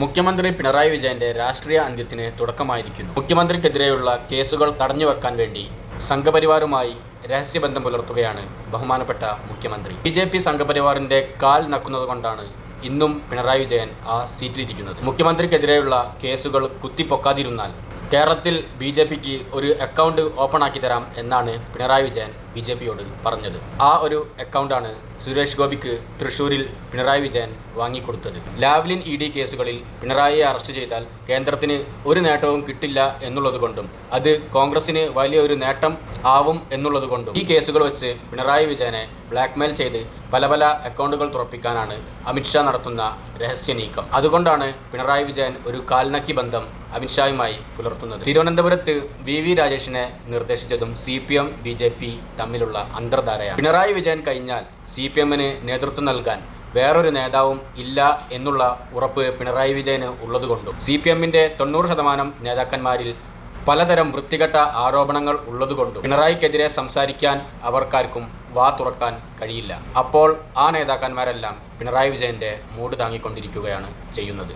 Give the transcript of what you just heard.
മുഖ്യമന്ത്രി പിണറായി വിജയന്റെ രാഷ്ട്രീയ അന്ത്യത്തിന് തുടക്കമായിരിക്കുന്നു. മുഖ്യമന്ത്രിക്കെതിരെയുള്ള കേസുകൾ തടഞ്ഞുവെക്കാൻ വേണ്ടി സംഘപരിവാറുമായി രഹസ്യബന്ധം പുലർത്തുകയാണ് ബഹുമാനപ്പെട്ട മുഖ്യമന്ത്രി. BJP സംഘപരിവാറിന്റെ കാൽ നക്കുന്നതുകൊണ്ടാണ് ഇന്നും പിണറായി വിജയൻ ആ സീറ്റിലിരിക്കുന്നത്. മുഖ്യമന്ത്രിക്കെതിരെയുള്ള കേസുകൾ കുത്തിപ്പൊക്കാതിരുന്നാൽ കേരളത്തിൽ BJPക്ക് ഒരു അക്കൗണ്ട് ഓപ്പൺ ആക്കി തരാം എന്നാണ് പിണറായി വിജയൻ BJPയോട് പറഞ്ഞത്. ആ ഒരു അക്കൗണ്ടാണ് സുരേഷ് ഗോപിക്ക് തൃശ്ശൂരിൽ പിണറായി വിജയൻ വാങ്ങിക്കൊടുത്തത്. ലാവ്ലിൻ ED കേസുകളിൽ പിണറായിയെ അറസ്റ്റ് ചെയ്താൽ കേന്ദ്രത്തിന് ഒരു നേട്ടവും കിട്ടില്ല എന്നുള്ളതുകൊണ്ടും അത് കോൺഗ്രസിന് വലിയൊരു നേട്ടം ആവും എന്നുള്ളതുകൊണ്ടും ഈ കേസുകൾ വെച്ച് പിണറായി വിജയനെ ബ്ലാക്ക്മെയിൽ ചെയ്ത് പല അക്കൗണ്ടുകൾ തുറപ്പിക്കാനാണ് അമിത്ഷാ നടത്തുന്ന രഹസ്യ നീക്കം. അതുകൊണ്ടാണ് പിണറായി വിജയൻ ഒരു കാൽനക്കി ബന്ധം അമിത്ഷായുമായി പുലർത്തുന്നത്. തിരുവനന്തപുരത്ത് VV രാജേഷിനെ നിർദ്ദേശിച്ചതും CPM BJP തമ്മിലുള്ള അന്തർധാരയാണ്. പിണറായി വിജയൻ കഴിഞ്ഞാൽ CPMന് നേതൃത്വം നൽകാൻ വേറൊരു നേതാവും ഇല്ല എന്നുള്ള ഉറപ്പ് പിണറായി വിജയന് ഉള്ളതുകൊണ്ടും CPMന്റെ 90% നേതാക്കന്മാരിൽ പലതരം വൃത്തികെട്ട ആരോപണങ്ങൾ ഉള്ളതുകൊണ്ടും പിണറായിക്കെതിരെ സംസാരിക്കാൻ അവർക്കാർക്കും വാ തുറക്കാൻ കഴിയില്ല. അപ്പോൾ ആ നേതാക്കന്മാരെല്ലാം പിണറായി വിജയന്റെ മൂട് താങ്ങിക്കൊണ്ടിരിക്കുകയാണ് ചെയ്യുന്നത്.